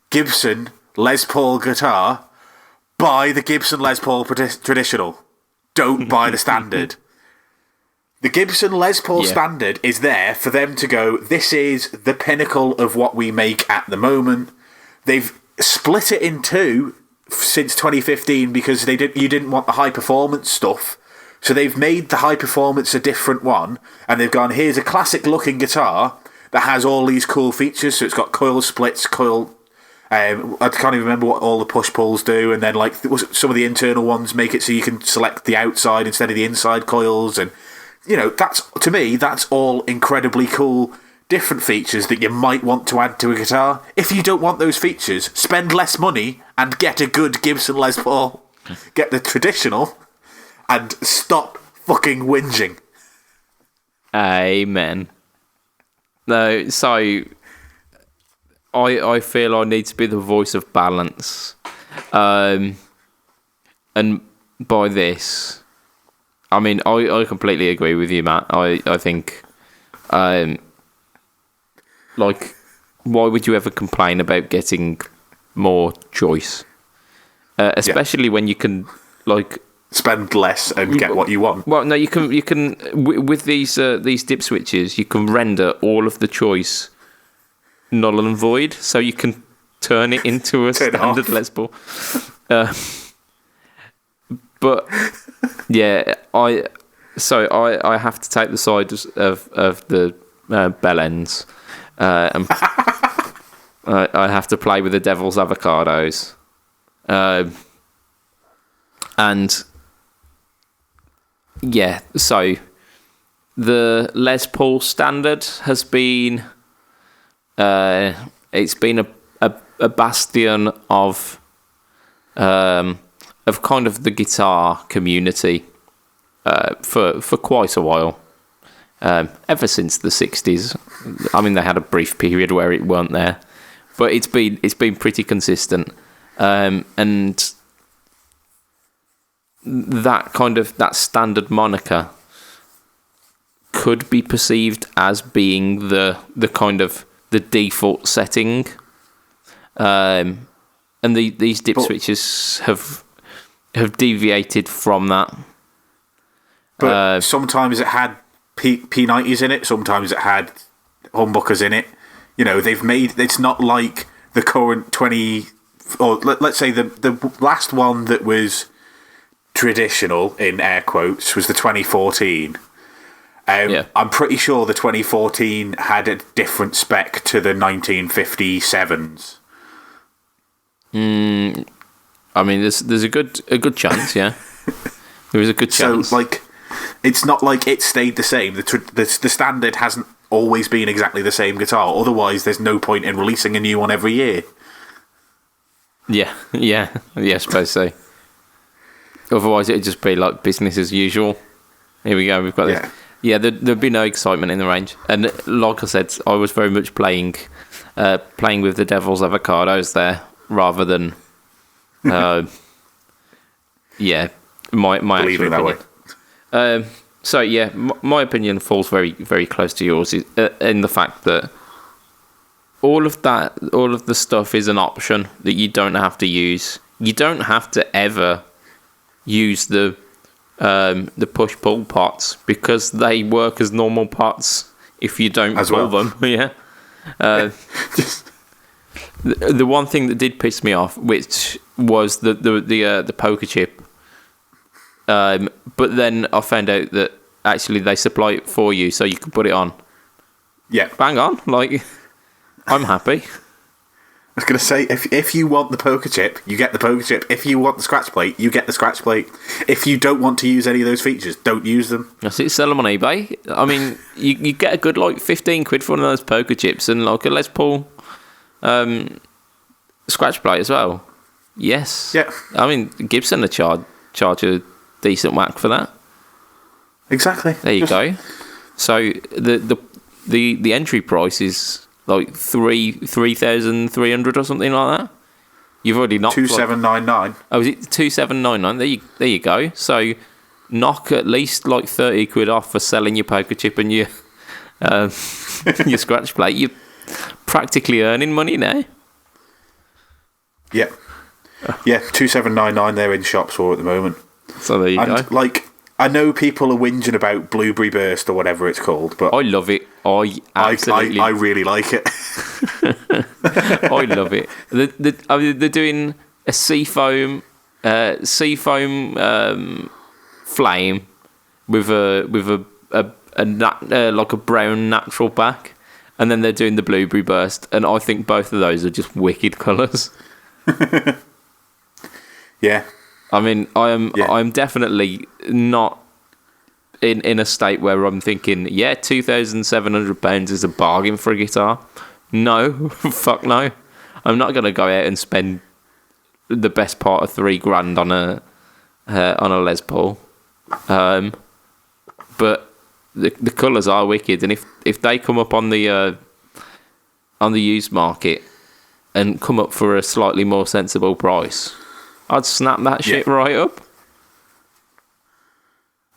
Gibson Les Paul guitar, buy the Gibson Les Paul traditional. Don't buy the standard. The Gibson Les Paul standard is there for them to go, this is the pinnacle of what we make at the moment. They've split it in two since 2015 because you didn't want the high performance stuff. So they've made the high performance a different one, and they've gone, here's a classic looking guitar that has all these cool features. So it's got coil splits, I can't even remember what all the push pulls do, and then like some of the internal ones make it so you can select the outside instead of the inside coils, and you know, to me that's all incredibly cool different features that you might want to add to a guitar. If you don't want those features, spend less money and get a good Gibson Les Paul. Get the traditional and stop fucking whinging. Amen. No, so I feel I need to be the voice of balance. And by this, I mean, I completely agree with you, Matt. I think, like, why would you ever complain about getting more choice? Especially when you can, like, spend less and get what you want. Well, no, you can with these dip switches, you can render all of the choice null and void, so you can turn it into a standard Les Paul. But yeah, I have to take the side of the bell ends, and I have to play with the devil's avocados, and yeah, so the Les Paul standard has been it's been a bastion of kind of the guitar community for quite a while. ever since the 60s. I mean, they had a brief period where it weren't there, but it's been pretty consistent, and that standard moniker could be perceived as being the kind of the default setting, and these dip switches have deviated from that. But sometimes it had P90s in it, sometimes it had humbuckers in it. You know, they've made, it's not like the current 20, or let's say the last one that was traditional, in air quotes, was the 2014. I'm pretty sure the 2014 had a different spec to the 1957s. I mean, there's a good chance, yeah. There is a good chance. So, like, it's not like it stayed the same. The standard hasn't always been exactly the same guitar. Otherwise, there's no point in releasing a new one every year. Yeah, I suppose so. Otherwise, it'd just be like business as usual. Here we go. We've got this. Yeah, there'd be no excitement in the range. And like I said, I was very much playing with the devil's avocados there, rather than, my actual opinion. That way. So yeah, my opinion falls very, very close to yours in the fact that all of the stuff is an option that you don't have to use. You don't have to ever use the push-pull pots, because they work as normal pots if you don't pull them. Yeah. The one thing that did piss me off, which was the poker chip, but then I found out that actually they supply it for you, so you can put it on. Yeah. Bang on. Like, I'm happy. I was going to say, if you want the poker chip, you get the poker chip. If you want the scratch plate, you get the scratch plate. If you don't want to use any of those features, don't use them. That's it, sell them on eBay. I mean, you get a good, like, 15 quid for one of those poker chips and, like, a Les Paul scratch plate as well. Yes. Yeah. I mean, Gibson will charge a decent whack for that. Exactly. There you go. So the entry price is like 3,300 or something like that. You've already knocked 2,799. Oh, is it 2,799? There you go. So knock at least like 30 quid off for selling your poker chip and your your scratch plate. You're practically earning money now. Yeah. Yeah, 2,799 they're in shops for at the moment. So there you go. Like, I know people are whinging about Blueberry Burst or whatever it's called, but I love it. I absolutely, I really like it. I love it. They're doing a seafoam flame with a like a brown natural back, and then they're doing the Blueberry Burst, and I think both of those are just wicked colours. Yeah. I mean, I'm definitely not in a state where I'm thinking, yeah, £2,700 is a bargain for a guitar. No, fuck no. I'm not going to go out and spend the best part of $3,000 on a Les Paul. But the colours are wicked, and if they come up on the used market and come up for a slightly more sensible price, I'd snap that shit right up.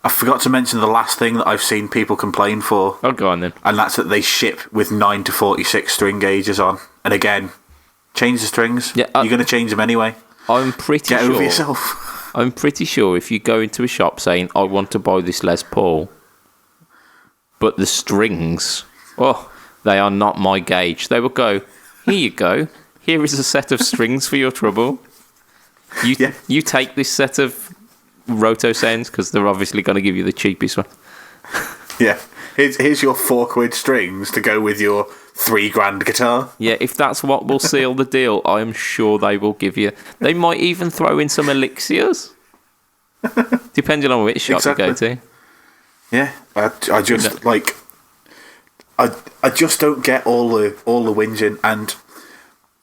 I forgot to mention the last thing that I've seen people complain for. Oh, go on then. And that's that they ship with 9 to 46 string gauges on. And again, change the strings. Yeah, you're going to change them anyway. I'm pretty sure. Get over yourself. I'm pretty sure if you go into a shop saying, I want to buy this Les Paul, but the strings, they are not my gauge. They will go, here you go. Here is a set of strings for your trouble. You take this set of Roto Sounds, because they're obviously going to give you the cheapest one. Yeah. Here's your £4 strings to go with your $3,000 guitar. Yeah, if that's what will seal the deal, I am sure they will give you. They might even throw in some elixirs, depending on which shop you go to. Yeah, I just like I just don't get all the whinging, and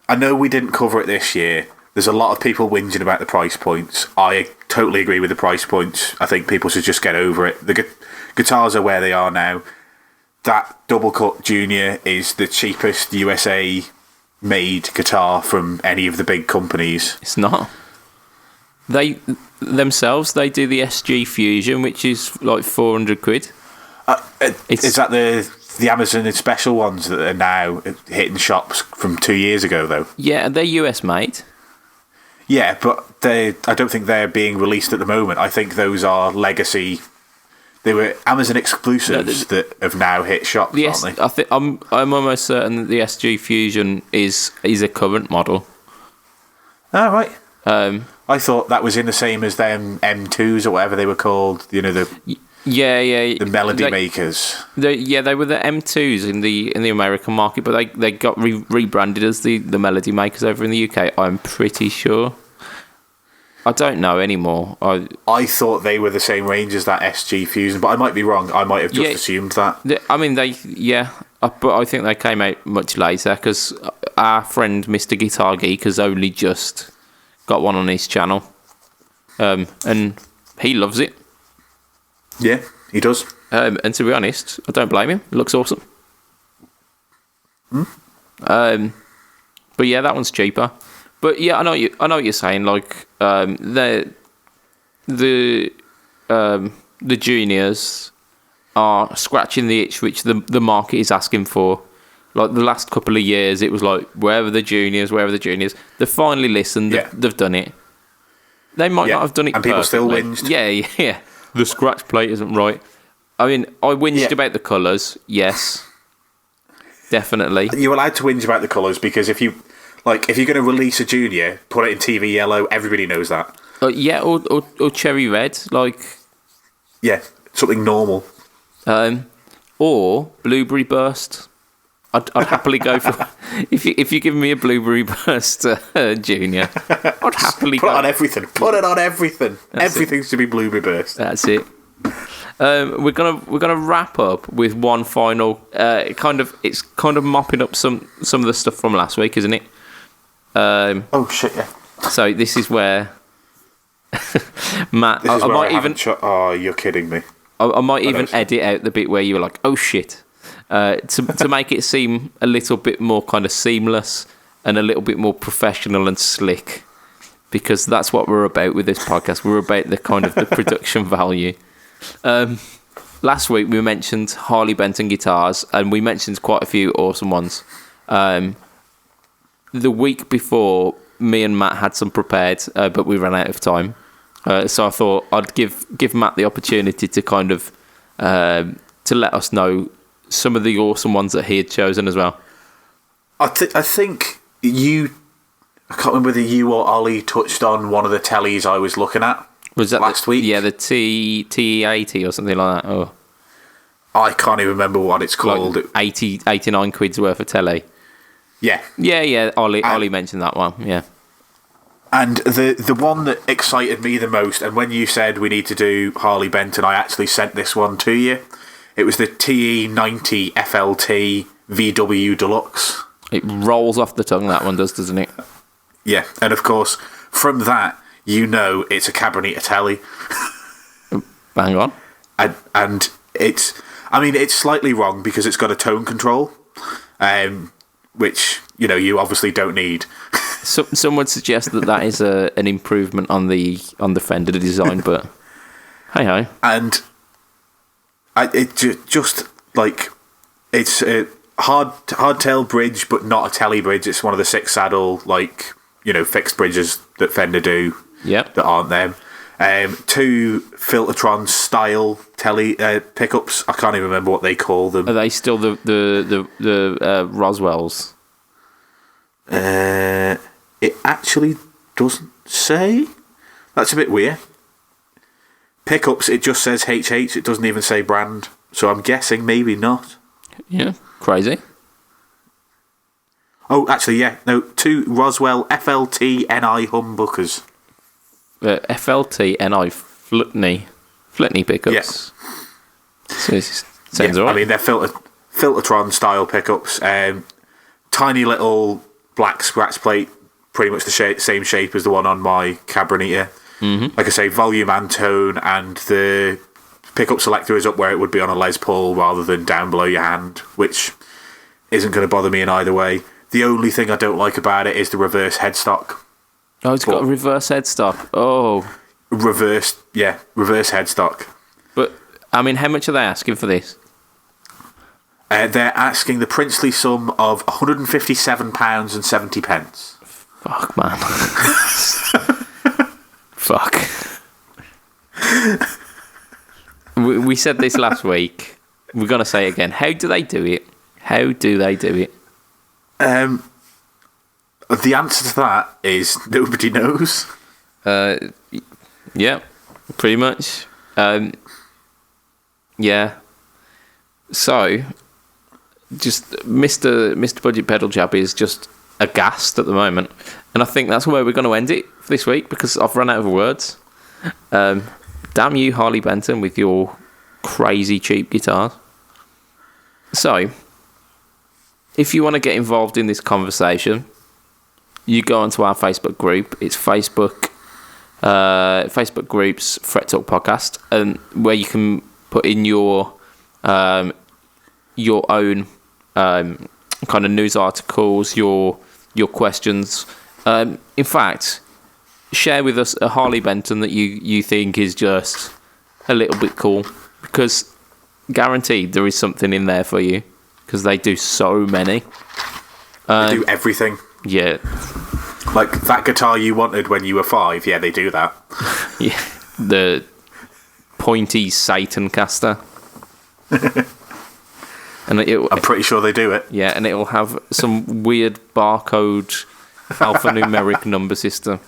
I know we didn't cover it this year. There's a lot of people whinging about the price points. I totally agree with the price points. I think people should just get over it. The guitars are where they are now. that Double Cut Junior is the cheapest USA made guitar from any of the big companies. It's not. They themselves, they do the SG Fusion, which is like 400 quid. Is that the Amazon special ones that are now hitting shops from 2 years ago, though? Yeah, they're US made. Yeah, but I don't think they're being released at the moment. I think those are legacy. They were Amazon exclusives that have now hit shops, aren't they? I'm almost certain that the SG Fusion is a current model. Oh, right. I thought that was in the same as them M2s or whatever they were called. You know, the Melody Makers. They were the M2s in the American market, but they got rebranded as the Melody Makers over in the UK. I'm pretty sure. I don't know anymore. I thought they were the same range as that SG Fusion, but I might be wrong. I might have just assumed that. But I think they came out much later because our friend Mr. Guitar Geek has only just got one on his channel, and he loves it. Yeah, he does. And to be honest, I don't blame him. It looks awesome. But yeah, that one's cheaper. But yeah, I know what you're saying. Like the juniors are scratching the itch which the market is asking for. Like the last couple of years, it was like where are the juniors? They finally listened. Yeah. They've done it. They might not have done it, and people perfectly. still whinged. Yeah. The scratch plate isn't right. I mean, I whinged about the colours. Yes, definitely. You're allowed to whinge about the colours because if you're going to release a junior, put it in TV yellow. Everybody knows that. Or cherry red, something normal. Or blueberry burst. I'd happily go for if you give me a blueberry burst junior. I'd happily put it on everything. Put it on everything. Everything should be blueberry burst. That's it. We're gonna wrap up with one final it's kind of mopping up some of the stuff from last week, isn't it? Oh shit! Yeah. So this is where Matt. Oh, you're kidding me. I might even edit out the bit where you were like, "Oh shit." To make it seem a little bit more kind of seamless and a little bit more professional and slick, because that's what we're about with this podcast. We're about the kind of the production value. Last week we mentioned Harley Benton guitars, and we mentioned quite a few awesome ones. The week before, me and Matt had some prepared, but we ran out of time. So I thought I'd give Matt the opportunity to kind of to let us know some of the awesome ones that he had chosen as well. I think you. I can't remember whether you or Ollie touched on one of the tellies I was looking at. Was that last week? Yeah, the T80 or something like that. Oh, I can't even remember what it's called. Like 89 quid's worth of telly. Yeah. Yeah. Ollie mentioned that one. Yeah. And the one that excited me the most, and when you said we need to do Harley Benton, I actually sent this one to you. It was the TE90 FLT VW Deluxe. It rolls off the tongue, that one does, doesn't it? Yeah, and of course, from that, you know it's a Cabronita telly. Bang on. And it's slightly wrong because it's got a tone control, which, you obviously don't need. Some would suggest that is an improvement on the Fender design, but hey. And it's a hardtail bridge, but not a telly bridge. It's one of the 6 saddle, fixed bridges that Fender do. Yep. That aren't them. 2 Filtertron style telly pickups. I can't even remember what they call them. Are they still the Roswells? It actually doesn't say. That's a bit weird. Pickups, it just says HH. It doesn't even say brand. So I'm guessing maybe not. Yeah, crazy. Oh, actually, yeah. No, 2 Roswell FLT NI humbuckers. FLT NI Flitney pickups. Yes. So sounds alright. I mean, they're Filtertron style pickups. Tiny little black scratch plate, pretty much the same shape as the one on my Cabronita. Mm-hmm. Like I say, volume and tone, and the pickup selector is up where it would be on a Les Paul rather than down below your hand, which isn't going to bother me in either way. The only thing I don't like about it is the reverse headstock. Oh, it's got a reverse headstock. Oh. Reverse headstock. But, I mean, how much are they asking for this? They're asking the princely sum of £157.70. Fuck, man. Fuck. We said this last week. We're going to say it again. How do they do it? How do they do it? The answer to that is nobody knows. Yeah, pretty much. Yeah. So, just Mr. Budget Pedal Chap is just aghast at the moment. And I think that's where we're going to end it for this week because I've run out of words. Damn you, Harley Benton, with your crazy cheap guitars. So, if you want to get involved in this conversation, you go onto our Facebook group. It's Facebook groups Fret Talk Podcast, and where you can put in your own kind of news articles, your questions. In fact, share with us a Harley Benton that you think is just a little bit cool, because guaranteed there is something in there for you, because they do so many. They do everything. Yeah. Like that guitar you wanted when you were 5, yeah, they do that. Yeah. The pointy Satan caster. And I'm pretty sure they do it. Yeah, and it'll have some weird barcode alphanumeric number system.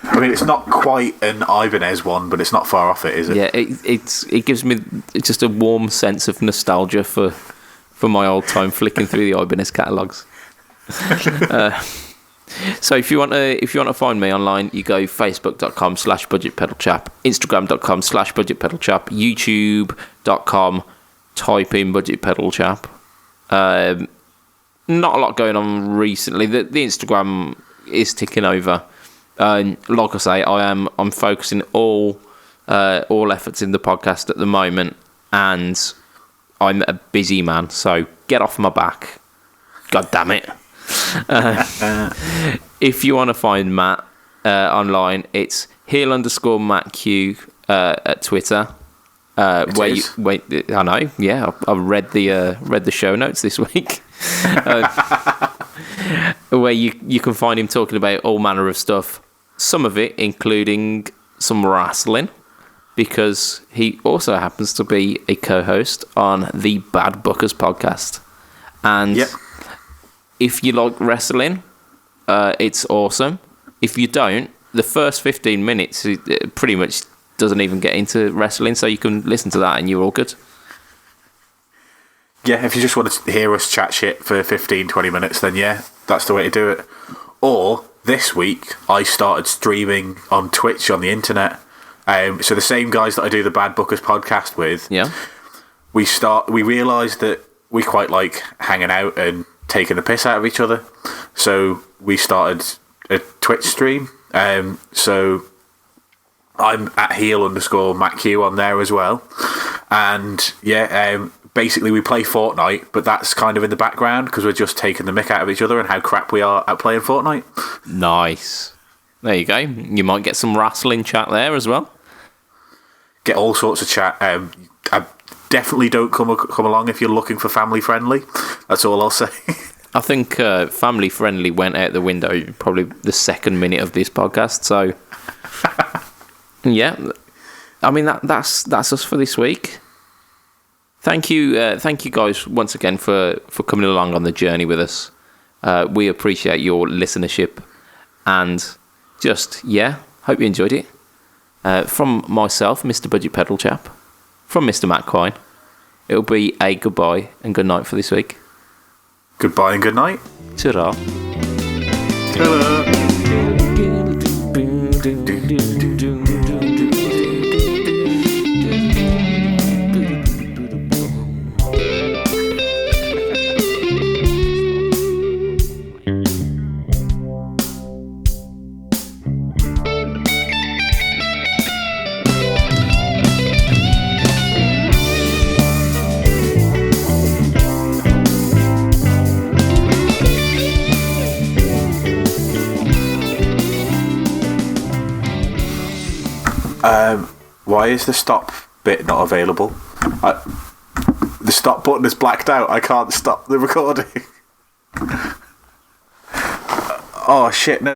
I mean, it's not quite an Ibanez one, but it's not far off it, is it? Yeah, it gives me just a warm sense of nostalgia for my old time flicking through the Ibanez catalogues. So if you want to find me online, you go facebook.com/budgetpedalchap, instagram.com/budgetpedalchap, youtube.com, type in budgetpedalchap. Not a lot going on recently. The Instagram is ticking over. Like I say, I'm focusing all efforts in the podcast at the moment, and I'm a busy man, so get off my back. God damn it. If you want to find Matt online, it's heel_MattQ at Twitter. I know, yeah, I read the show notes this week. Where you can find him talking about all manner of stuff, some of it including some wrestling, because he also happens to be a co-host on the Bad Bookers podcast. And yep. If you like wrestling, it's awesome. If you don't, the first 15 minutes it pretty much doesn't even get into wrestling, so you can listen to that and you're all good. Yeah, if you just want to hear us chat shit for 15-20 minutes, then yeah, that's the way to do it. Or, this week, I started streaming on Twitch on the internet. So the same guys that I do the Bad Bookers podcast with, yeah, we realised that we quite like hanging out and taking the piss out of each other. So we started a Twitch stream. So I'm at heel_MattQ on there as well. And yeah, basically we play Fortnite, but that's kind of in the background because we're just taking the mick out of each other and how crap we are at playing Fortnite. Nice. There you go. You might get some wrestling chat there as well. Get all sorts of chat. I definitely don't come along if you're looking for family friendly. That's all I'll say. I think family friendly went out the window probably the second minute of this podcast. So yeah, I mean that's us for this week. Thank you guys once again for coming along on the journey with us. We appreciate your listenership, and just hope you enjoyed it. From myself, Mr. Budget Pedal Chap, from Mr. Matt Quine, it'll be a goodbye and good night for this week. Goodbye and good night. Ta-ra. Ta-da. Why is the stop bit not available? The stop button is blacked out. I can't stop the recording. Oh shit! No.